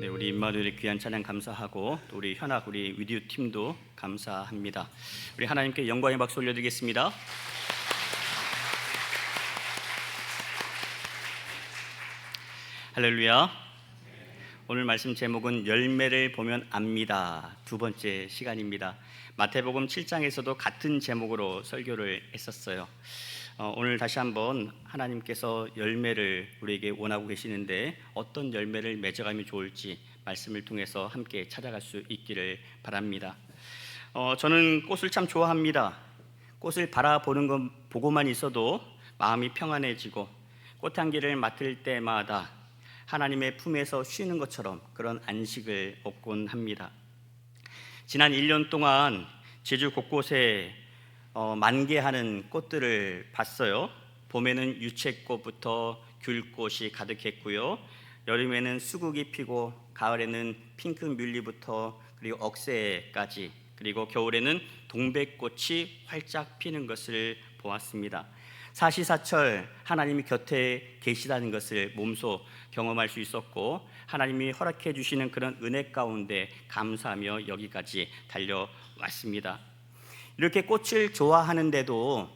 네, 우리 임마누엘의 귀한 찬양 감사하고 또 우리 현악 우리 위디오 팀도 감사합니다. 우리 하나님께 영광의 박수 올려드리겠습니다. 할렐루야. 오늘 말씀 제목은 열매를 보면 압니다. 두 번째 시간입니다. 마태복음 7장에서도 같은 제목으로 설교를 했었어요. 오늘 다시 한번 하나님께서 열매를 우리에게 원하고 계시는데 어떤 열매를 맺어가면 좋을지 말씀을 통해서 함께 찾아갈 수 있기를 바랍니다. 저는 꽃을 참 좋아합니다. 꽃을 바라보는 것 보고만 있어도 마음이 평안해지고 꽃향기를 맡을 때마다 하나님의 품에서 쉬는 것처럼 그런 안식을 얻곤 합니다. 지난 1년 동안 제주 곳곳에 만개하는 꽃들을 봤어요. 봄에는 유채꽃부터 귤꽃이 가득했고요. 여름에는 수국이 피고 가을에는 핑크뮬리부터 그리고 억새까지, 그리고 겨울에는 동백꽃이 활짝 피는 것을 보았습니다. 사시사철 하나님이 곁에 계시다는 것을 몸소 경험할 수 있었고, 하나님이 허락해 주시는 그런 은혜 가운데 감사하며 여기까지 달려왔습니다. 이렇게 꽃을 좋아하는데도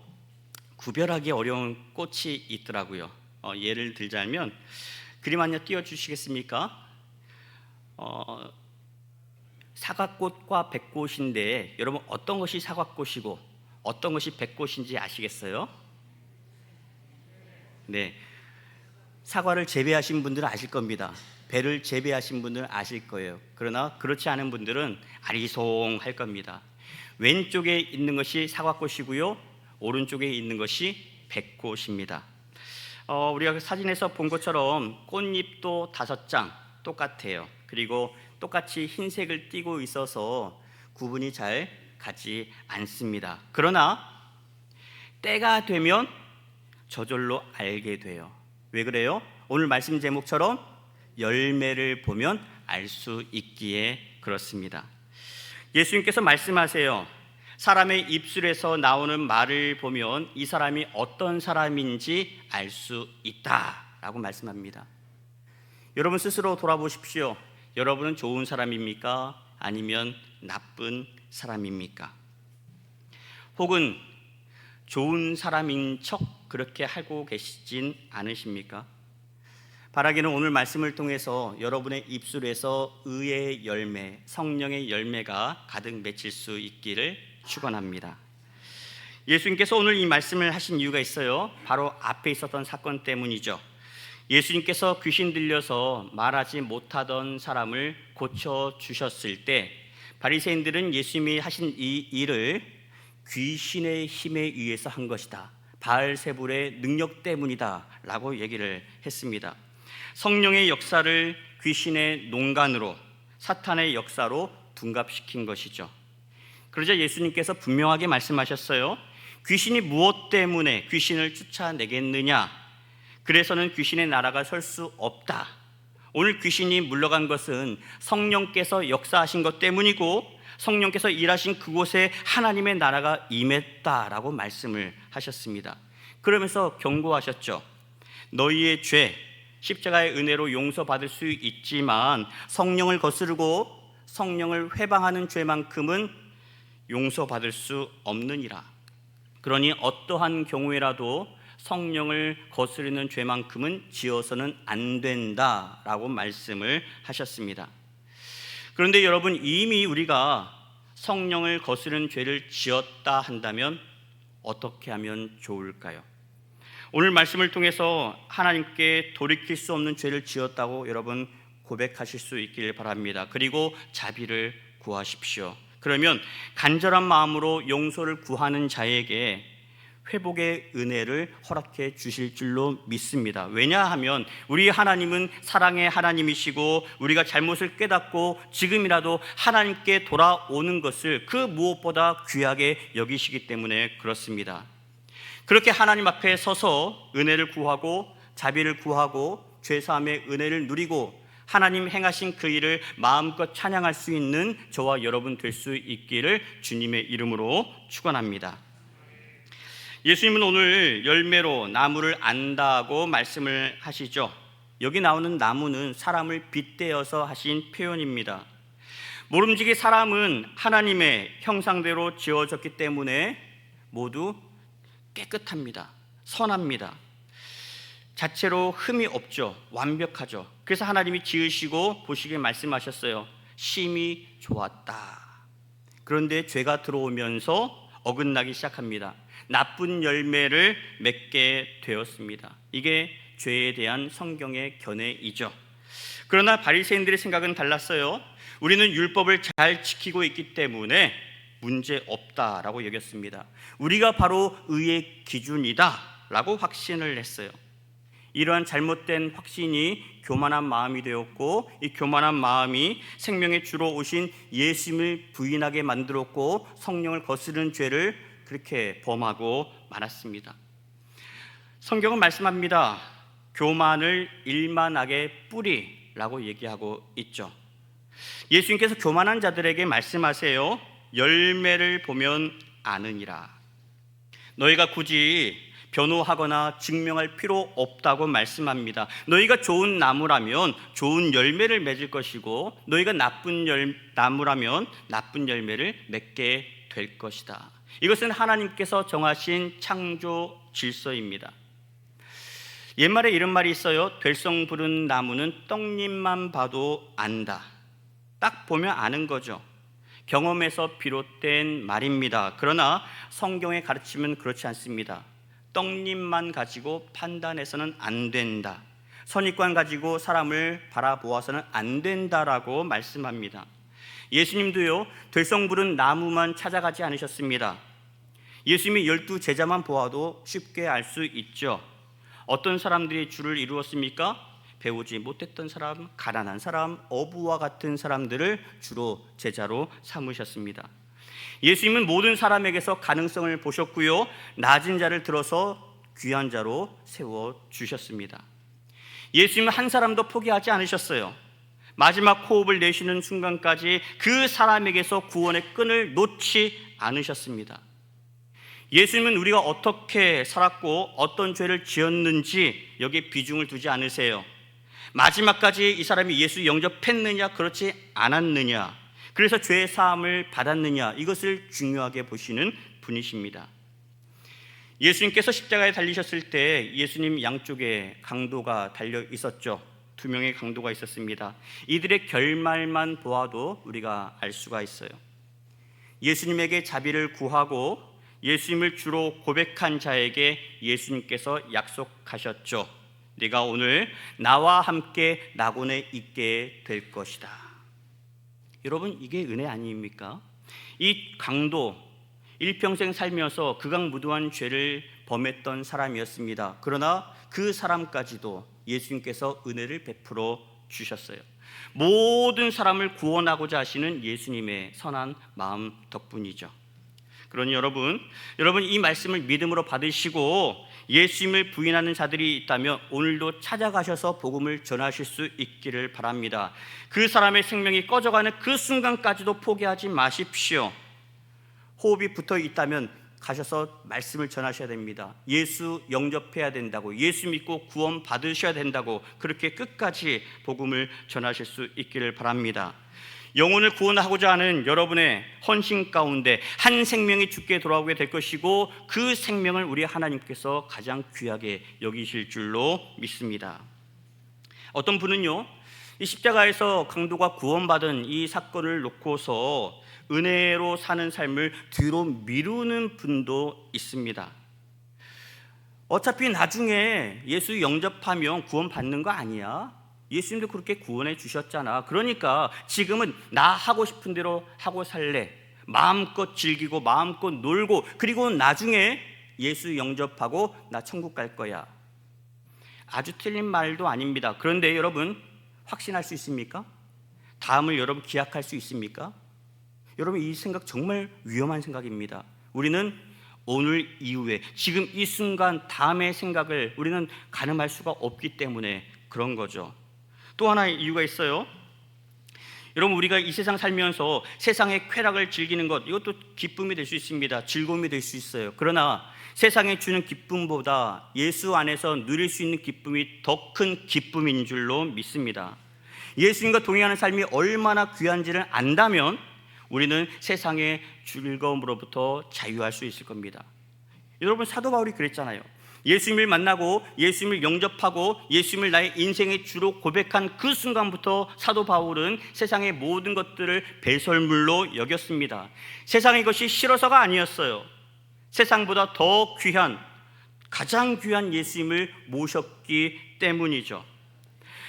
구별하기 어려운 꽃이 있더라고요. 예를 들자면 그림 하나 띄워주시겠습니까? 사과꽃과 백꽃인데 여러분 어떤 것이 사과꽃이고 어떤 것이 백꽃인지 아시겠어요? 네, 사과를 재배하신 분들은 아실 겁니다. 배를 재배하신 분들은 아실 거예요. 그러나 그렇지 않은 분들은 아리송할 겁니다. 왼쪽에 있는 것이 사과꽃이고요, 오른쪽에 있는 것이 백꽃입니다. 우리가 사진에서 본 것처럼 꽃잎도 5장 똑같아요. 그리고 똑같이 흰색을 띠고 있어서 구분이 잘 가지 않습니다. 그러나 때가 되면 저절로 알게 돼요. 왜 그래요? 오늘 말씀 제목처럼 열매를 보면 알 수 있기에 그렇습니다. 예수님께서 말씀하세요. 사람의 입술에서 나오는 말을 보면 이 사람이 어떤 사람인지 알 수 있다라고 말씀합니다. 여러분 스스로 돌아보십시오. 여러분은 좋은 사람입니까? 아니면 나쁜 사람입니까? 혹은 좋은 사람인 척 그렇게 하고 계시진 않으십니까? 바라기는 오늘 말씀을 통해서 여러분의 입술에서 의의 열매, 성령의 열매가 가득 맺힐 수 있기를 축원합니다. 예수님께서 오늘 이 말씀을 하신 이유가 있어요. 바로 앞에 있었던 사건 때문이죠. 예수님께서 귀신 들려서 말하지 못하던 사람을 고쳐주셨을 때 바리새인들은 예수님이 하신 이 일을 귀신의 힘에 의해서 한 것이다, 바알세불의 능력 때문이다 라고 얘기를 했습니다. 성령의 역사를 귀신의 농간으로, 사탄의 역사로 둔갑시킨 것이죠. 그러자 예수님께서 분명하게 말씀하셨어요. 귀신이 무엇 때문에 귀신을 쫓아내겠느냐? 그래서는 귀신의 나라가 설 수 없다. 오늘 귀신이 물러간 것은 성령께서 역사하신 것 때문이고 성령께서 일하신 그곳에 하나님의 나라가 임했다라고 말씀을 하셨습니다. 그러면서 경고하셨죠. 너희의 죄, 십자가의 은혜로 용서받을 수 있지만 성령을 거스르고 성령을 회방하는 죄만큼은 용서받을 수 없느니라. 그러니 어떠한 경우에라도 성령을 거스르는 죄만큼은 지어서는 안 된다라고 말씀을 하셨습니다. 그런데 여러분, 이미 우리가 성령을 거스르는 죄를 지었다 한다면 어떻게 하면 좋을까요? 오늘 말씀을 통해서 하나님께 돌이킬 수 없는 죄를 지었다고 여러분 고백하실 수 있기를 바랍니다. 그리고 자비를 구하십시오. 그러면 간절한 마음으로 용서를 구하는 자에게 회복의 은혜를 허락해 주실 줄로 믿습니다. 왜냐하면 우리 하나님은 사랑의 하나님이시고 우리가 잘못을 깨닫고 지금이라도 하나님께 돌아오는 것을 그 무엇보다 귀하게 여기시기 때문에 그렇습니다. 그렇게 하나님 앞에 서서 은혜를 구하고 자비를 구하고 죄사함의 은혜를 누리고 하나님 행하신 그 일을 마음껏 찬양할 수 있는 저와 여러분 될 수 있기를 주님의 이름으로 축원합니다. 예수님은 오늘 열매로 나무를 안다고 말씀을 하시죠. 여기 나오는 나무는 사람을 빗대어서 하신 표현입니다. 모름지기 사람은 하나님의 형상대로 지어졌기 때문에 모두 깨끗합니다. 선합니다. 자체로 흠이 없죠. 완벽하죠. 그래서 하나님이 지으시고 보시기에 말씀하셨어요. 심히 좋았다. 그런데 죄가 들어오면서 어긋나기 시작합니다. 나쁜 열매를 맺게 되었습니다. 이게 죄에 대한 성경의 견해이죠. 그러나 바리새인들의 생각은 달랐어요. 우리는 율법을 잘 지키고 있기 때문에 문제 없다라고 여겼습니다. 우리가 바로 의의 기준이다라고 확신을 했어요. 이러한 잘못된 확신이 교만한 마음이 되었고, 이 교만한 마음이 생명의 주로 오신 예수님을 부인하게 만들었고, 성령을 거스르는 죄를 그렇게 범하고 말았습니다. 성경은 말씀합니다. 교만을 일만하게 뿌리라고 얘기하고 있죠. 예수님께서 교만한 자들에게 말씀하세요. 열매를 보면 아느니라. 너희가 굳이 변호하거나 증명할 필요 없다고 말씀합니다. 너희가 좋은 나무라면 좋은 열매를 맺을 것이고, 너희가 나쁜 나무라면 나쁜 열매를 맺게 될 것이다. 이것은 하나님께서 정하신 창조 질서입니다. 옛말에 이런 말이 있어요. 될성 부른 나무는 떡잎만 봐도 안다. 딱 보면 아는 거죠. 경험에서 비롯된 말입니다. 그러나 성경의 가르침은 그렇지 않습니다. 떡잎만 가지고 판단해서는 안 된다. 선입관 가지고 사람을 바라보아서는 안 된다라고 말씀합니다. 예수님도요, 될성 부른 나무만 찾아가지 않으셨습니다. 예수님이 12제자만 보아도 쉽게 알 수 있죠. 어떤 사람들이 주를 이루었습니까? 배우지 못했던 사람, 가난한 사람, 어부와 같은 사람들을 주로 제자로 삼으셨습니다. 예수님은 모든 사람에게서 가능성을 보셨고요, 낮은 자를 들어서 귀한 자로 세워주셨습니다. 예수님은 한 사람도 포기하지 않으셨어요. 마지막 호흡을 내쉬는 순간까지 그 사람에게서 구원의 끈을 놓지 않으셨습니다. 예수님은 우리가 어떻게 살았고 어떤 죄를 지었는지 여기에 비중을 두지 않으세요. 마지막까지 이 사람이 예수 영접했느냐 그렇지 않았느냐, 그래서 죄의 사함을 받았느냐, 이것을 중요하게 보시는 분이십니다. 예수님께서 십자가에 달리셨을 때 예수님 양쪽에 강도가 달려 있었죠. 2명의 강도가 있었습니다. 이들의 결말만 보아도 우리가 알 수가 있어요. 예수님에게 자비를 구하고 예수님을 주로 고백한 자에게 예수님께서 약속하셨죠. 네가 오늘 나와 함께 낙원에 있게 될 것이다. 여러분, 이게 은혜 아닙니까? 이 강도 일평생 살면서 극악무도한 죄를 범했던 사람이었습니다. 그러나 그 사람까지도 예수님께서 은혜를 베풀어 주셨어요. 모든 사람을 구원하고자 하시는 예수님의 선한 마음 덕분이죠. 그러니 여러분 이 말씀을 믿음으로 받으시고 예수님을 부인하는 자들이 있다면 오늘도 찾아가셔서 복음을 전하실 수 있기를 바랍니다. 그 사람의 생명이 꺼져가는 그 순간까지도 포기하지 마십시오. 호흡이 붙어 있다면 가셔서 말씀을 전하셔야 됩니다. 예수 영접해야 된다고, 예수 믿고 구원 받으셔야 된다고, 그렇게 끝까지 복음을 전하실 수 있기를 바랍니다. 영혼을 구원하고자 하는 여러분의 헌신 가운데 한 생명이 죽게 돌아오게 될 것이고, 그 생명을 우리 하나님께서 가장 귀하게 여기실 줄로 믿습니다. 어떤 분은요, 이 십자가에서 강도가 구원받은 이 사건을 놓고서 은혜로 사는 삶을 뒤로 미루는 분도 있습니다. 어차피 나중에 예수 영접하면 구원받는 거 아니야? 예수님도 그렇게 구원해 주셨잖아. 그러니까 지금은 나 하고 싶은 대로 하고 살래. 마음껏 즐기고 마음껏 놀고, 그리고 나중에 예수 영접하고 나 천국 갈 거야. 아주 틀린 말도 아닙니다. 그런데 여러분, 확신할 수 있습니까? 다음을 여러분 기약할 수 있습니까? 여러분, 이 생각 정말 위험한 생각입니다. 우리는 오늘 이후에, 지금 이 순간 다음의 생각을 우리는 가늠할 수가 없기 때문에 그런 거죠. 또 하나의 이유가 있어요. 여러분, 우리가 이 세상 살면서 세상의 쾌락을 즐기는 것, 이것도 기쁨이 될 수 있습니다. 즐거움이 될 수 있어요. 그러나 세상에 주는 기쁨보다 예수 안에서 누릴 수 있는 기쁨이 더 큰 기쁨인 줄로 믿습니다. 예수님과 동행하는 삶이 얼마나 귀한지를 안다면 우리는 세상의 즐거움으로부터 자유할 수 있을 겁니다. 여러분, 사도 바울이 그랬잖아요. 예수님을 만나고 예수님을 영접하고 예수님을 나의 인생의 주로 고백한 그 순간부터 사도 바울은 세상의 모든 것들을 배설물로 여겼습니다. 세상의 것이 싫어서가 아니었어요. 세상보다 더 귀한, 가장 귀한 예수님을 모셨기 때문이죠.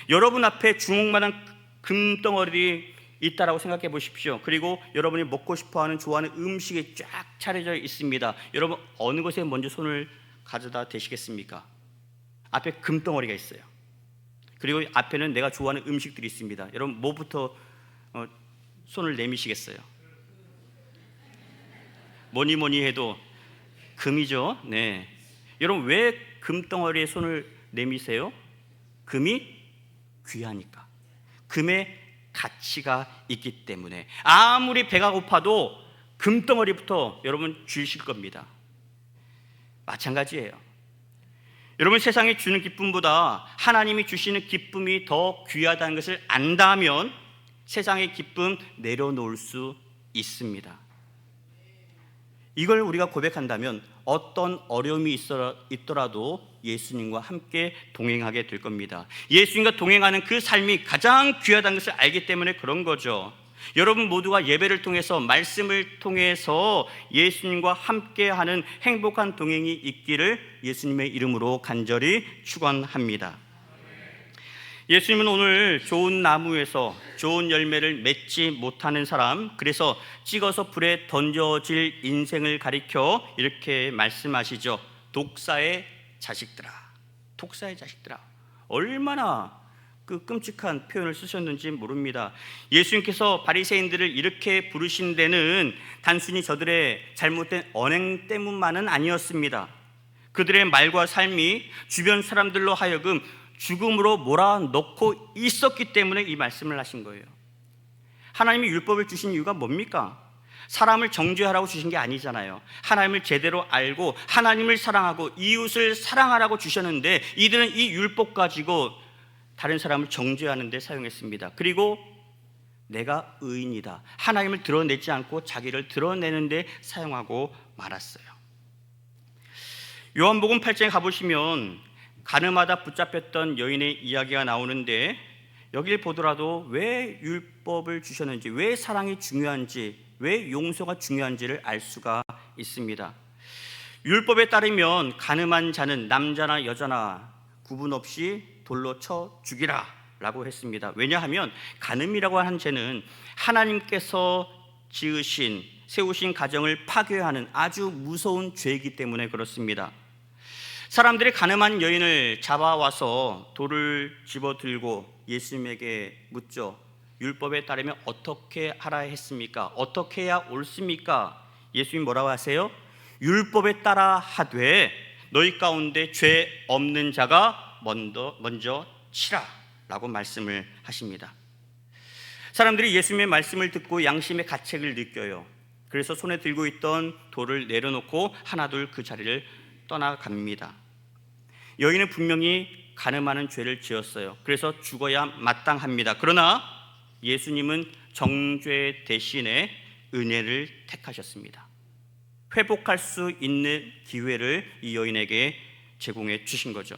여러분 앞에 주먹만한 금덩어리 있다라고 생각해 보십시오. 그리고 여러분이 먹고 싶어하는 좋아하는 음식이 쫙 차려져 있습니다. 여러분, 어느 것에 먼저 손을 가져다 대시겠습니까? 앞에 금덩어리가 있어요. 그리고 앞에는 내가 좋아하는 음식들이 있습니다. 여러분, 뭐부터 손을 내미시겠어요? 뭐니 해도 금이죠. 네. 여러분, 왜 금덩어리에 손을 내미세요? 금이 귀하니까. 금의 가치가 있기 때문에 아무리 배가 고파도 금덩어리부터 여러분 주실 겁니다. 마찬가지예요. 여러분, 세상이 주는 기쁨보다 하나님이 주시는 기쁨이 더 귀하다는 것을 안다면 세상의 기쁨 내려놓을 수 있습니다. 이걸 우리가 고백한다면 어떤 어려움이 있더라도 예수님과 함께 동행하게 될 겁니다. 예수님과 동행하는 그 삶이 가장 귀하다는 것을 알기 때문에 그런 거죠. 여러분 모두가 예배를 통해서, 말씀을 통해서 예수님과 함께하는 행복한 동행이 있기를 예수님의 이름으로 간절히 축원합니다. 예수님은 오늘 좋은 나무에서 좋은 열매를 맺지 못하는 사람, 그래서 찍어서 불에 던져질 인생을 가리켜 이렇게 말씀하시죠. 독사의 자식들아, 독사의 자식들아. 얼마나 그 끔찍한 표현을 쓰셨는지 모릅니다. 예수님께서 바리새인들을 이렇게 부르신 데는 단순히 저들의 잘못된 언행 때문만은 아니었습니다. 그들의 말과 삶이 주변 사람들로 하여금 죽음으로 몰아넣고 있었기 때문에 이 말씀을 하신 거예요. 하나님이 율법을 주신 이유가 뭡니까? 사람을 정죄하라고 주신 게 아니잖아요. 하나님을 제대로 알고 하나님을 사랑하고 이웃을 사랑하라고 주셨는데 이들은 이 율법 가지고 다른 사람을 정죄하는 데 사용했습니다. 그리고 내가 의인이다, 하나님을 드러내지 않고 자기를 드러내는 데 사용하고 말았어요. 요한복음 8장에 가보시면 가늠하다 붙잡혔던 여인의 이야기가 나오는데, 여기를 보더라도 왜 율법을 주셨는지, 왜 사랑이 중요한지, 왜 용서가 중요한지를 알 수가 있습니다. 율법에 따르면 가늠한 자는 남자나 여자나 구분 없이 돌로 쳐 죽이라 라고 했습니다. 왜냐하면 간음이라고 하는 죄는 하나님께서 세우신 가정을 파괴하는 아주 무서운 죄이기 때문에 그렇습니다. 사람들이 가늠한 여인을 잡아와서 돌을 집어들고 예수님에게 묻죠. 율법에 따르면 어떻게 하라 했습니까? 어떻게 해야 옳습니까? 예수님 뭐라고 하세요? 율법에 따라 하되 너희 가운데 죄 없는 자가 먼저 치라 라고 말씀을 하십니다. 사람들이 예수님의 말씀을 듣고 양심의 가책을 느껴요. 그래서 손에 들고 있던 돌을 내려놓고 하나둘 그 자리를 떠나갑니다. 여인은 분명히 간음하는 죄를 지었어요. 그래서 죽어야 마땅합니다. 그러나 예수님은 정죄 대신에 은혜를 택하셨습니다. 회복할 수 있는 기회를 이 여인에게 제공해 주신 거죠.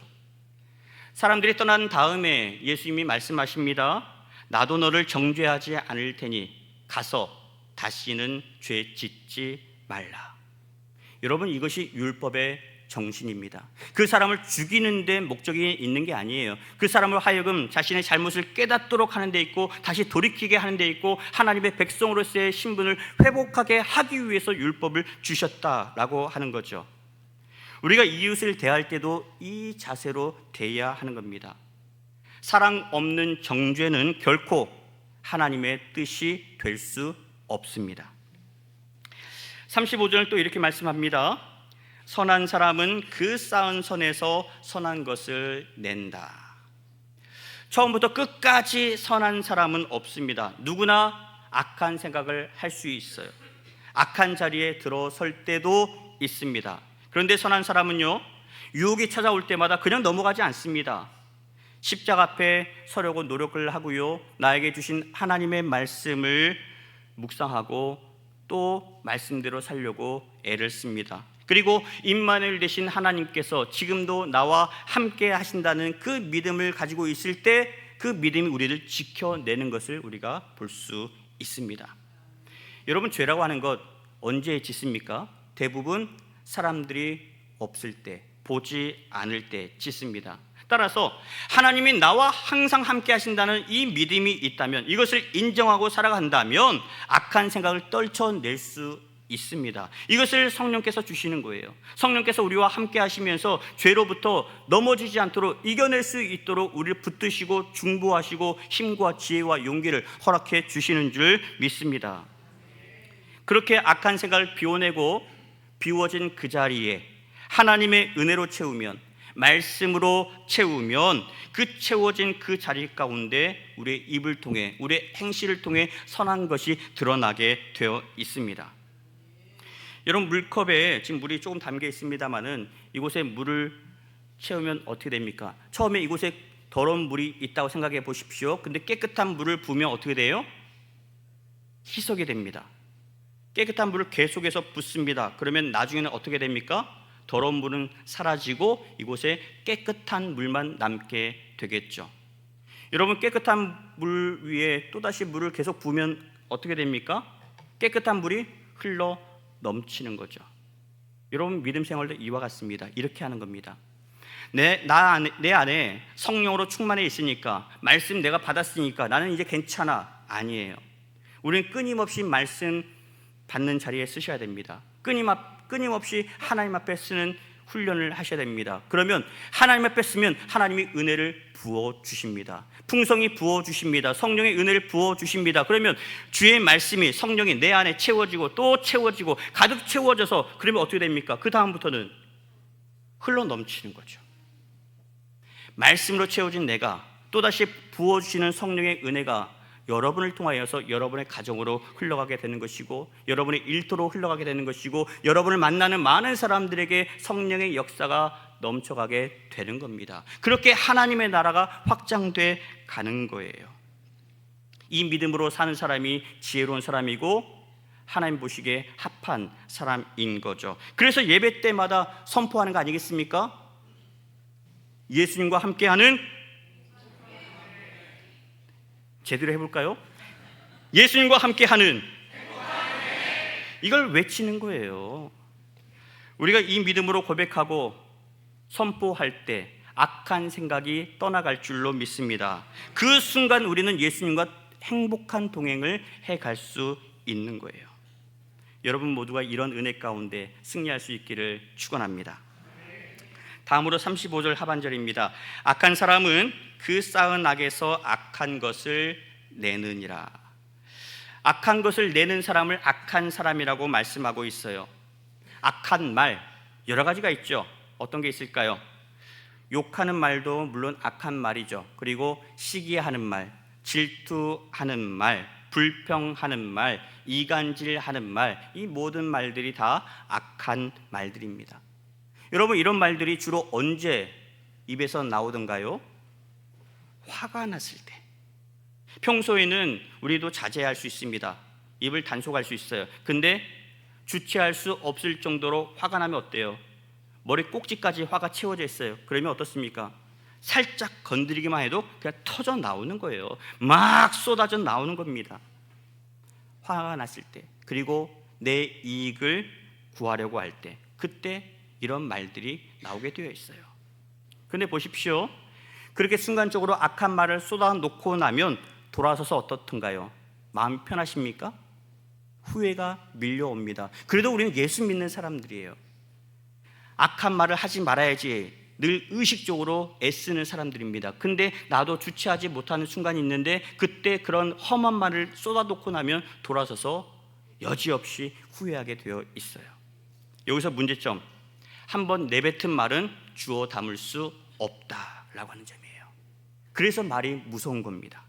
사람들이 떠난 다음에 예수님이 말씀하십니다. 나도 너를 정죄하지 않을 테니 가서 다시는 죄 짓지 말라. 여러분, 이것이 율법의 정신입니다. 그 사람을 죽이는 데 목적이 있는 게 아니에요. 그 사람을 하여금 자신의 잘못을 깨닫도록 하는 데 있고 다시 돌이키게 하는 데 있고 하나님의 백성으로서의 신분을 회복하게 하기 위해서 율법을 주셨다라고 하는 거죠. 우리가 이웃을 대할 때도 이 자세로 대해야 하는 겁니다. 사랑 없는 정죄는 결코 하나님의 뜻이 될 수 없습니다. 35절을 또 이렇게 말씀합니다. 선한 사람은 그 쌓은 선에서 선한 것을 낸다. 처음부터 끝까지 선한 사람은 없습니다. 누구나 악한 생각을 할 수 있어요. 악한 자리에 들어설 때도 있습니다. 그런데 선한 사람은요, 유혹이 찾아올 때마다 그냥 넘어가지 않습니다. 십자가 앞에 서려고 노력을 하고요, 나에게 주신 하나님의 말씀을 묵상하고 또 말씀대로 살려고 애를 씁니다. 그리고 임마누엘 되신 하나님께서 지금도 나와 함께 하신다는 그 믿음을 가지고 있을 때 그 믿음이 우리를 지켜내는 것을 우리가 볼 수 있습니다. 여러분, 죄라고 하는 것 언제 짓습니까? 대부분 사람들이 없을 때, 보지 않을 때 짓습니다. 따라서 하나님이 나와 항상 함께 하신다는 이 믿음이 있다면, 이것을 인정하고 살아간다면 악한 생각을 떨쳐낼 수 있습니다. 이것을 성령께서 주시는 거예요. 성령께서 우리와 함께 하시면서 죄로부터 넘어지지 않도록 이겨낼 수 있도록 우리를 붙드시고 중보하시고 힘과 지혜와 용기를 허락해 주시는 줄 믿습니다. 그렇게 악한 생각을 비워내고 비워진 그 자리에 하나님의 은혜로 채우면, 말씀으로 채우면 그 채워진 그 자리 가운데 우리의 입을 통해, 우리의 행실을 통해 선한 것이 드러나게 되어 있습니다. 여러분, 물컵에 지금 물이 조금 담겨 있습니다만은 이곳에 물을 채우면 어떻게 됩니까? 처음에 이곳에 더러운 물이 있다고 생각해 보십시오. 근데 깨끗한 물을 부으면 어떻게 돼요? 희석이 됩니다. 깨끗한 물을 계속해서 붓습니다. 그러면 나중에는 어떻게 됩니까? 더러운 물은 사라지고 이곳에 깨끗한 물만 남게 되겠죠. 여러분, 깨끗한 물 위에 또다시 물을 계속 부으면 어떻게 됩니까? 깨끗한 물이 흘러 넘치는 거죠. 여러분, 믿음 생활도 이와 같습니다. 이렇게 하는 겁니다. 내 안에 성령으로 충만해 있으니까, 말씀 내가 받았으니까 나는 이제 괜찮아. 아니에요. 우리는 끊임없이 말씀 받는 자리에 쓰셔야 됩니다. 끊임없이 하나님 앞에 쓰는 훈련을 하셔야 됩니다. 그러면 하나님 앞에 쓰면 하나님이 은혜를 부어주십니다. 풍성히 부어주십니다. 성령의 은혜를 부어주십니다. 그러면 주의 말씀이, 성령이 내 안에 채워지고 또 채워지고 가득 채워져서, 그러면 어떻게 됩니까? 그 다음부터는 흘러 넘치는 거죠. 말씀으로 채워진 내가 또다시 부어주시는 성령의 은혜가 여러분을 통하여서 여러분의 가정으로 흘러가게 되는 것이고, 여러분의 일터로 흘러가게 되는 것이고, 여러분을 만나는 많은 사람들에게 성령의 역사가 넘쳐가게 되는 겁니다. 그렇게 하나님의 나라가 확장돼 가는 거예요. 이 믿음으로 사는 사람이 지혜로운 사람이고 하나님 보시기에 합한 사람인 거죠. 그래서 예배 때마다 선포하는 거 아니겠습니까? 예수님과 함께하는, 제대로 해볼까요? 예수님과 함께하는, 이걸 외치는 거예요. 우리가 이 믿음으로 고백하고 선포할 때 악한 생각이 떠나갈 줄로 믿습니다. 그 순간 우리는 예수님과 행복한 동행을 해갈 수 있는 거예요. 여러분 모두가 이런 은혜 가운데 승리할 수 있기를 축원합니다. 다음으로 35절 하반절입니다. 악한 사람은 그 쌓은 악에서 악한 것을 내느니라. 악한 것을 내는 사람을 악한 사람이라고 말씀하고 있어요. 악한 말 여러 가지가 있죠. 어떤 게 있을까요? 욕하는 말도 물론 악한 말이죠. 그리고 시기하는 말, 질투하는 말, 불평하는 말, 이간질하는 말, 이 모든 말들이 다 악한 말들입니다. 여러분, 이런 말들이 주로 언제 입에서 나오던가요? 화가 났을 때. 평소에는 우리도 자제할 수 있습니다. 입을 단속할 수 있어요. 근데 주체할 수 없을 정도로 화가 나면 어때요? 머리 꼭지까지 화가 채워져 있어요. 그러면 어떻습니까? 살짝 건드리기만 해도 그냥 터져 나오는 거예요. 막 쏟아져 나오는 겁니다. 화가 났을 때, 그리고 내 이익을 구하려고 할 때, 그때 이런 말들이 나오게 되어 있어요. 근데 보십시오. 그렇게 순간적으로 악한 말을 쏟아놓고 나면 돌아서서 어떻던가요? 마음이 편하십니까? 후회가 밀려옵니다. 그래도 우리는 예수 믿는 사람들이에요. 악한 말을 하지 말아야지 늘 의식적으로 애쓰는 사람들입니다. 근데 나도 주체하지 못하는 순간이 있는데, 그때 그런 험한 말을 쏟아놓고 나면 돌아서서 여지없이 후회하게 되어 있어요. 여기서 문제점, 한번 내뱉은 말은 주워 담을 수 없다라고 하는 점이에요. 그래서 말이 무서운 겁니다.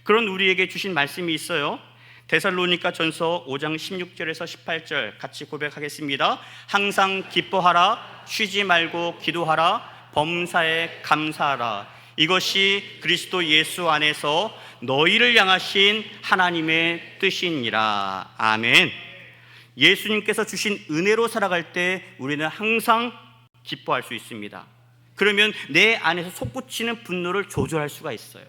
그런 우리에게 주신 말씀이 있어요. 데살로니가 전서 5장 16절에서 18절 같이 고백하겠습니다. 항상 기뻐하라, 쉬지 말고 기도하라, 범사에 감사하라. 이것이 그리스도 예수 안에서 너희를 향하신 하나님의 뜻이니라. 아멘. 예수님께서 주신 은혜로 살아갈 때 우리는 항상 기뻐할 수 있습니다. 그러면 내 안에서 솟구치는 분노를 조절할 수가 있어요.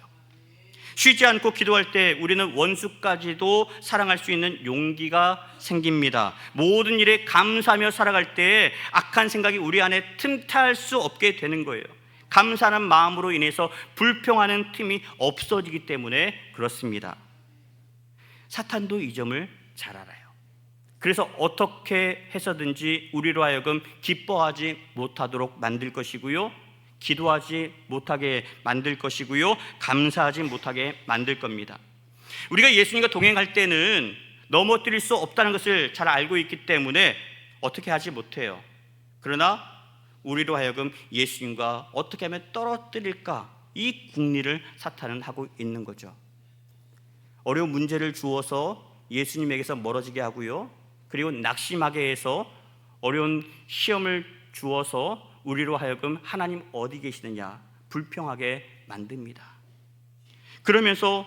쉬지 않고 기도할 때 우리는 원수까지도 사랑할 수 있는 용기가 생깁니다. 모든 일에 감사하며 살아갈 때 악한 생각이 우리 안에 틈탈 수 없게 되는 거예요. 감사하는 마음으로 인해서 불평하는 틈이 없어지기 때문에 그렇습니다. 사탄도 이 점을 잘 알아요. 그래서 어떻게 해서든지 우리로 하여금 기뻐하지 못하도록 만들 것이고요, 기도하지 못하게 만들 것이고요, 감사하지 못하게 만들 겁니다. 우리가 예수님과 동행할 때는 넘어뜨릴 수 없다는 것을 잘 알고 있기 때문에 어떻게 하지 못해요. 그러나 우리로 하여금 예수님과 어떻게 하면 떨어뜨릴까, 이 궁리를 사탄은 하고 있는 거죠. 어려운 문제를 주어서 예수님에게서 멀어지게 하고요, 그리고 낙심하게 해서 어려운 시험을 주어서 우리로 하여금 하나님 어디 계시느냐 불평하게 만듭니다. 그러면서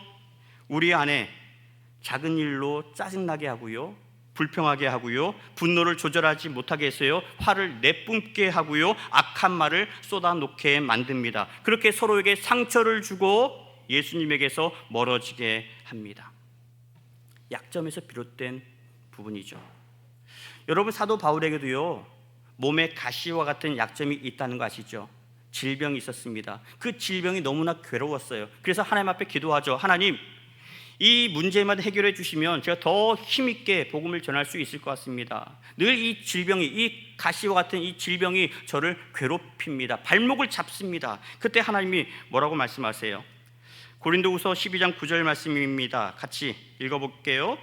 우리 안에 작은 일로 짜증나게 하고요, 불평하게 하고요, 분노를 조절하지 못하게 해서요, 화를 내뿜게 하고요, 악한 말을 쏟아놓게 만듭니다. 그렇게 서로에게 상처를 주고 예수님에게서 멀어지게 합니다. 약점에서 비롯된 부분이죠. 여러분, 사도 바울에게도요, 몸에 가시와 같은 약점이 있다는 거 아시죠? 질병이 있었습니다. 그 질병이 너무나 괴로웠어요. 그래서 하나님 앞에 기도하죠. 하나님, 이 문제만 해결해 주시면 제가 더 힘있게 복음을 전할 수 있을 것 같습니다. 늘 이 질병이, 이 가시와 같은 이 질병이 저를 괴롭힙니다. 발목을 잡습니다. 그때 하나님이 뭐라고 말씀하세요? 고린도후서 12장 9절 말씀입니다. 같이 읽어볼게요.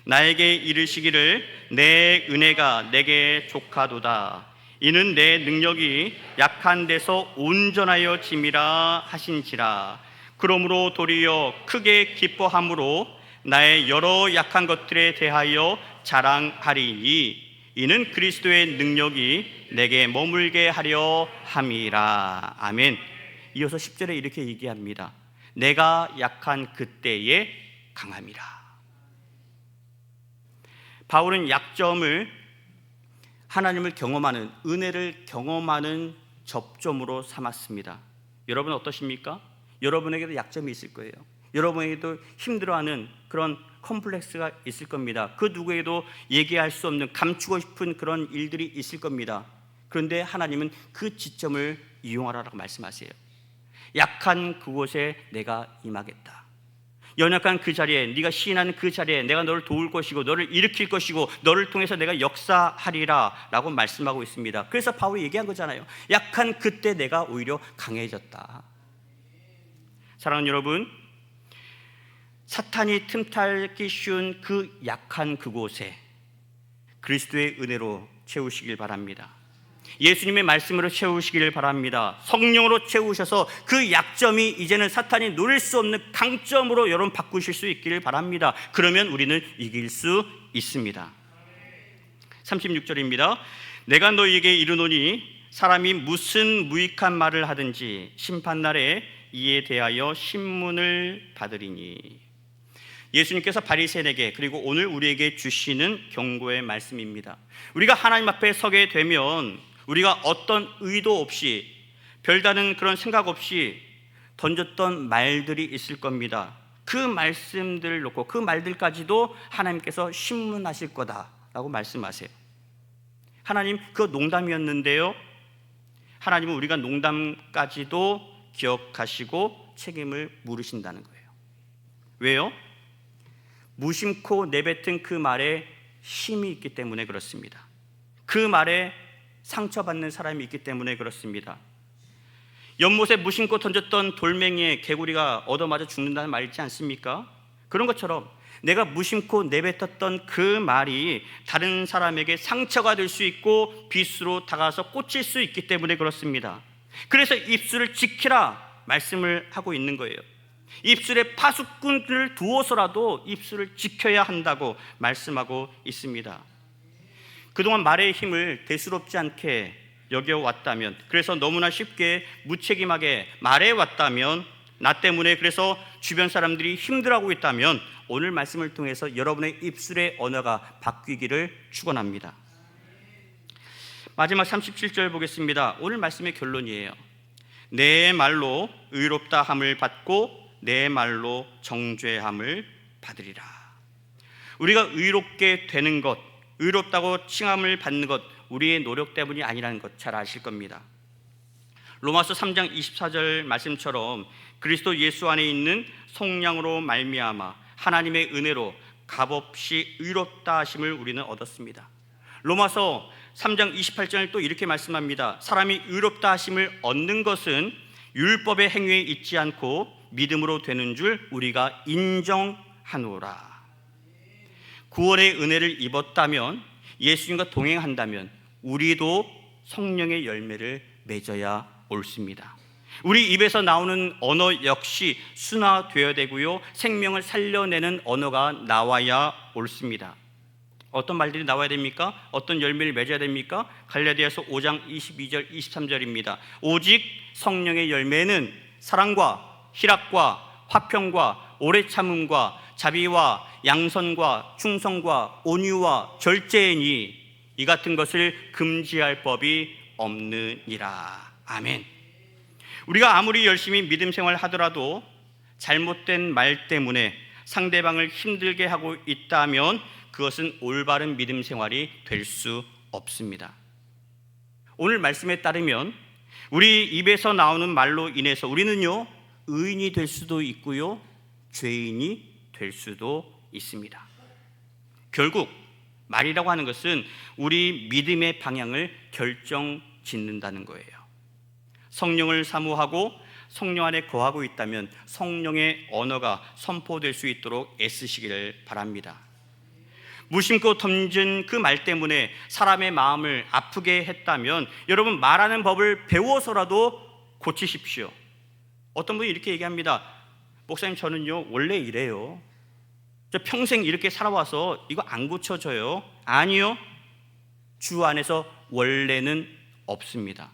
나에게 이르시기를 내 은혜가 내게 족하도다. 이는 내 능력이 약한 데서 온전하여 짐이라 하신지라. 그러므로 도리어 크게 기뻐함으로 나의 여러 약한 것들에 대하여 자랑하리니 이는 그리스도의 능력이 내게 머물게 하려 함이라. 아멘. 이어서 10절에 이렇게 얘기합니다. 내가 약한 그때에 강함이라. 바울은 약점을 하나님을 경험하는, 은혜를 경험하는 접점으로 삼았습니다. 여러분 어떠십니까? 여러분에게도 약점이 있을 거예요. 여러분에게도 힘들어하는 그런 컴플렉스가 있을 겁니다. 그 누구에게도 얘기할 수 없는, 감추고 싶은 그런 일들이 있을 겁니다. 그런데 하나님은 그 지점을 이용하라고 말씀하세요. 약한 그곳에 내가 임하겠다. 연약한 그 자리에, 네가 시인하는 그 자리에 내가 너를 도울 것이고 너를 일으킬 것이고 너를 통해서 내가 역사하리라 라고 말씀하고 있습니다. 그래서 바울이 얘기한 거잖아요. 약한 그때 내가 오히려 강해졌다. 사랑하는 여러분, 사탄이 틈타기 쉬운 그 약한 그곳에 그리스도의 은혜로 채우시길 바랍니다. 예수님의 말씀으로 채우시기를 바랍니다. 성령으로 채우셔서 그 약점이 이제는 사탄이 노릴 수 없는 강점으로 여러분 바꾸실 수 있기를 바랍니다. 그러면 우리는 이길 수 있습니다. 36절입니다. 내가 너희에게 이르노니 사람이 무슨 무익한 말을 하든지 심판날에 이에 대하여 신문을 받으리니. 예수님께서 바리새인에게 그리고 오늘 우리에게 주시는 경고의 말씀입니다. 우리가 하나님 앞에 서게 되면 우리가 어떤 의도 없이, 별다른 그런 생각 없이 던졌던 말들이 있을 겁니다. 그 말씀들을 놓고 그 말들까지도 하나님께서 신문하실 거다라고 말씀하세요. 하나님, 그거 농담이었는데요, 하나님은 우리가 농담까지도 기억하시고 책임을 물으신다는 거예요. 왜요? 무심코 내뱉은 그 말에 힘이 있기 때문에 그렇습니다. 그 말에 상처받는 사람이 있기 때문에 그렇습니다. 연못에 무심코 던졌던 돌멩이에 개구리가 얻어맞아 죽는다는 말 있지 않습니까? 그런 것처럼 내가 무심코 내뱉었던 그 말이 다른 사람에게 상처가 될 수 있고 빗으로 다가와서 꽂힐 수 있기 때문에 그렇습니다. 그래서 입술을 지키라, 말씀을 하고 있는 거예요. 입술에 파수꾼을 두어서라도 입술을 지켜야 한다고 말씀하고 있습니다. 그동안 말의 힘을 대수롭지 않게 여겨왔다면, 그래서 너무나 쉽게 무책임하게 말해왔다면, 나 때문에 그래서 주변 사람들이 힘들어하고 있다면, 오늘 말씀을 통해서 여러분의 입술의 언어가 바뀌기를 축원합니다. 마지막 37절 보겠습니다. 오늘 말씀의 결론이에요. 내 말로 의롭다 함을 받고 내 말로 정죄함을 받으리라. 우리가 의롭게 되는 것, 의롭다고 칭함을 받는 것, 우리의 노력 때문이 아니라는 것 잘 아실 겁니다. 로마서 3장 24절 말씀처럼 그리스도 예수 안에 있는 성령으로 말미암아 하나님의 은혜로 값없이 의롭다 하심을 우리는 얻었습니다. 로마서 3장 28절을 또 이렇게 말씀합니다. 사람이 의롭다 하심을 얻는 것은 율법의 행위에 있지 않고 믿음으로 되는 줄 우리가 인정하노라. 구원의 은혜를 입었다면, 예수님과 동행한다면 우리도 성령의 열매를 맺어야 옳습니다. 우리 입에서 나오는 언어 역시 순화되어야 되고요, 생명을 살려내는 언어가 나와야 옳습니다. 어떤 말들이 나와야 됩니까? 어떤 열매를 맺어야 됩니까? 갈라디아서 5장 22절 23절입니다. 오직 성령의 열매는 사랑과 희락과 화평과 오래 참음과 자비와 양선과 충성과 온유와 절제이니 이 같은 것을 금지할 법이 없느니라. 아멘. 우리가 아무리 열심히 믿음 생활을 하더라도 잘못된 말 때문에 상대방을 힘들게 하고 있다면 그것은 올바른 믿음 생활이 될 수 없습니다. 오늘 말씀에 따르면 우리 입에서 나오는 말로 인해서 우리는요, 의인이 될 수도 있고요, 죄인이 될 수도 있습니다. 결국 말이라고 하는 것은 우리 믿음의 방향을 결정짓는다는 거예요. 성령을 사모하고 성령 안에 거하고 있다면 성령의 언어가 선포될 수 있도록 애쓰시기를 바랍니다. 무심코 던진 그 말 때문에 사람의 마음을 아프게 했다면 여러분, 말하는 법을 배워서라도 고치십시오. 어떤 분이 이렇게 얘기합니다. 목사님, 저는요 원래 이래요. 저 평생 이렇게 살아와서 이거 안 고쳐져요. 아니요, 주 안에서 원래는 없습니다.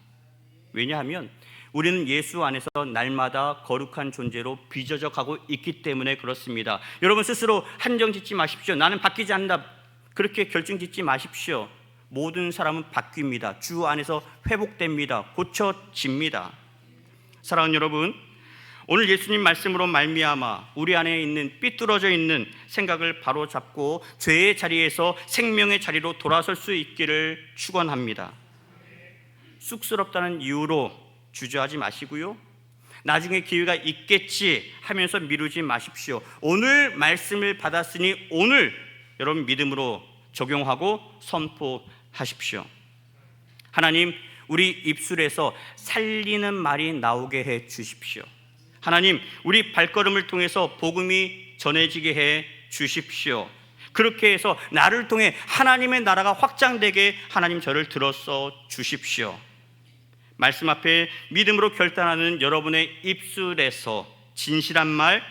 왜냐하면 우리는 예수 안에서 날마다 거룩한 존재로 빚어져 가고 있기 때문에 그렇습니다. 여러분 스스로 한정 짓지 마십시오. 나는 바뀌지 않는다, 그렇게 결정 짓지 마십시오. 모든 사람은 바뀝니다. 주 안에서 회복됩니다. 고쳐집니다. 사랑하는 여러분, 오늘 예수님 말씀으로 말미암아 우리 안에 있는 삐뚤어져 있는 생각을 바로잡고 죄의 자리에서 생명의 자리로 돌아설 수 있기를 축원합니다. 쑥스럽다는 이유로 주저하지 마시고요, 나중에 기회가 있겠지 하면서 미루지 마십시오. 오늘 말씀을 받았으니 오늘 여러분 믿음으로 적용하고 선포하십시오. 하나님, 우리 입술에서 살리는 말이 나오게 해 주십시오. 하나님, 우리 발걸음을 통해서 복음이 전해지게 해 주십시오. 그렇게 해서 나를 통해 하나님의 나라가 확장되게 하나님 저를 들어서 주십시오. 말씀 앞에 믿음으로 결단하는 여러분의 입술에서 진실한 말,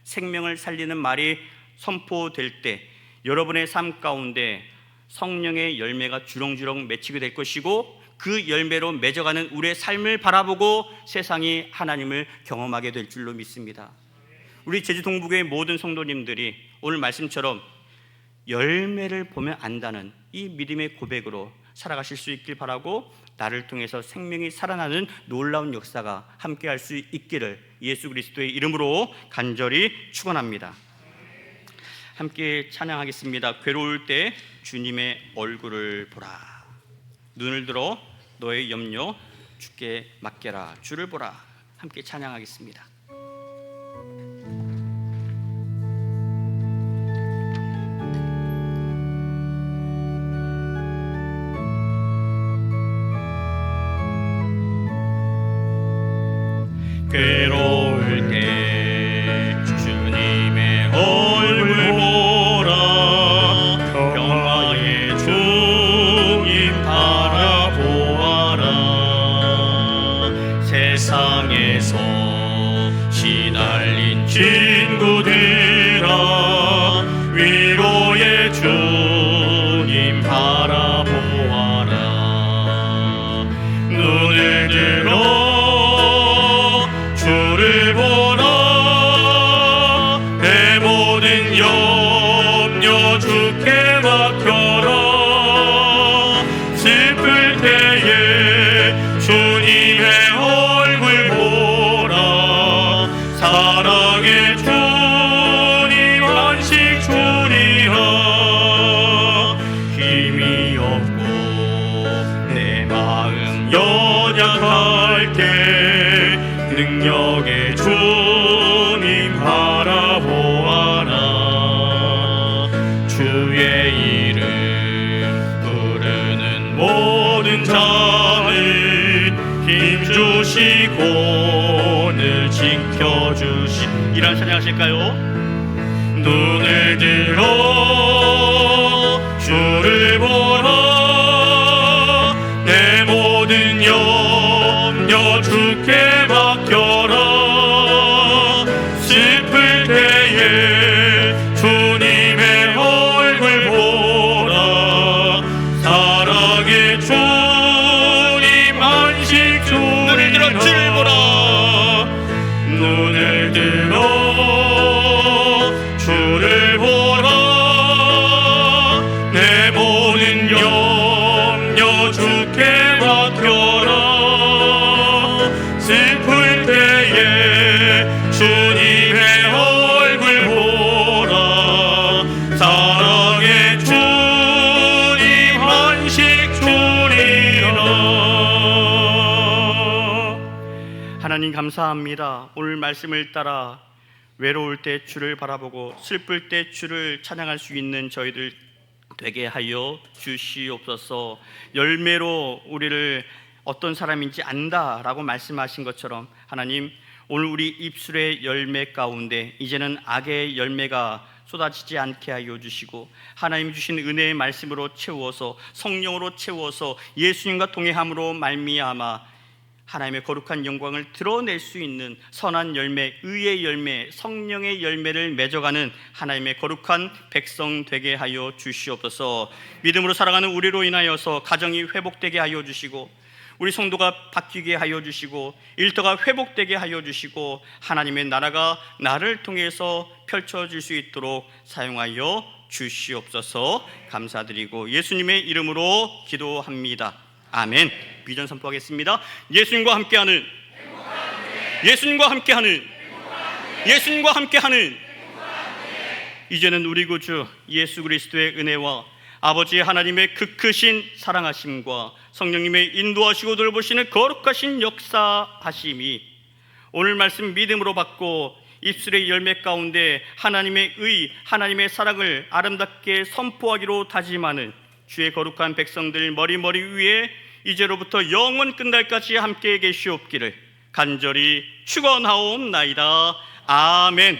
생명을 살리는 말이 선포될 때 여러분의 삶 가운데 성령의 열매가 주렁주렁 맺히게 될 것이고, 그 열매로 맺어가는 우리의 삶을 바라보고 세상이 하나님을 경험하게 될 줄로 믿습니다. 우리 제주 동북의 모든 성도님들이 오늘 말씀처럼 열매를 보면 안다는 이 믿음의 고백으로 살아가실 수 있길 바라고, 나를 통해서 생명이 살아나는 놀라운 역사가 함께할 수 있기를 예수 그리스도의 이름으로 간절히 축원합니다. 함께 찬양하겠습니다. 괴로울 때 주님의 얼굴을 보라. 눈을 들어 너의 염려 주께 맡겨라. 주를 보라. 함께 찬양하겠습니다. 괴로울 때 주님의 얼굴 보라. 평화의 주님 바라보아라. 세상에서 염려 주께 맡겨라. 슬플 때에 주님의 얼굴 보라. 사랑의 주님 안식 주리라. 힘이 없고 내 마음 연약할 때 능력의 주님 바라보아라. 주의 이름 부르는 모든 자를 힘주시고 늘 지켜주시. 이란 찬양하실까요? 눈을 들어 주를 보라. 내 모든 염려 주께 맡겨라. 슬플 때에 주님의 얼굴 보라. 사랑의 주님 안식 주리라. 눈을 들어 주를 보라. 눈을 들어 주를 보라. 내 모든 염려 주께 맡겨라. 슬플 때에 주님의 얼굴 보라. 사랑의 주님 안식 주리라. 하나님 감사합니다. 오늘 말씀을 따라 외로울 때 주를 바라보고 슬플 때 주를 찬양할 수 있는 저희들 되게 하여 주시옵소서. 열매로 우리를 어떤 사람인지 안다라고 말씀하신 것처럼 하나님, 오늘 우리 입술의 열매 가운데 이제는 악의 열매가 쏟아지지 않게 하여 주시고 하나님 주신 은혜의 말씀으로 채워서 성령으로 채워서 예수님과 동행함으로 말미암아 하나님의 거룩한 영광을 드러낼 수 있는 선한 열매, 의의 열매, 성령의 열매를 맺어가는 하나님의 거룩한 백성 되게 하여 주시옵소서. 믿음으로 살아가는 우리로 인하여서 가정이 회복되게 하여 주시고 우리 성도가 바뀌게 하여 주시고 일터가 회복되게 하여 주시고 하나님의 나라가 나를 통해서 펼쳐질 수 있도록 사용하여 주시옵소서. 감사드리고 예수님의 이름으로 기도합니다. 아멘. 비전 선포하겠습니다. 예수님과 함께하는, 예수님과 함께하는, 예수님과 함께하는, 이제는 우리 구주 예수 그리스도의 은혜와 아버지 하나님의 그 크신 사랑하심과 성령님의 인도하시고 돌보시는 거룩하신 역사하심이 오늘 말씀 믿음으로 받고 입술의 열매 가운데 하나님의 의, 하나님의 사랑을 아름답게 선포하기로 다짐하는 주의 거룩한 백성들 머리 위에 이제로부터 영원 끝날까지 함께 계시옵기를 간절히 축원하옵나이다. 아멘.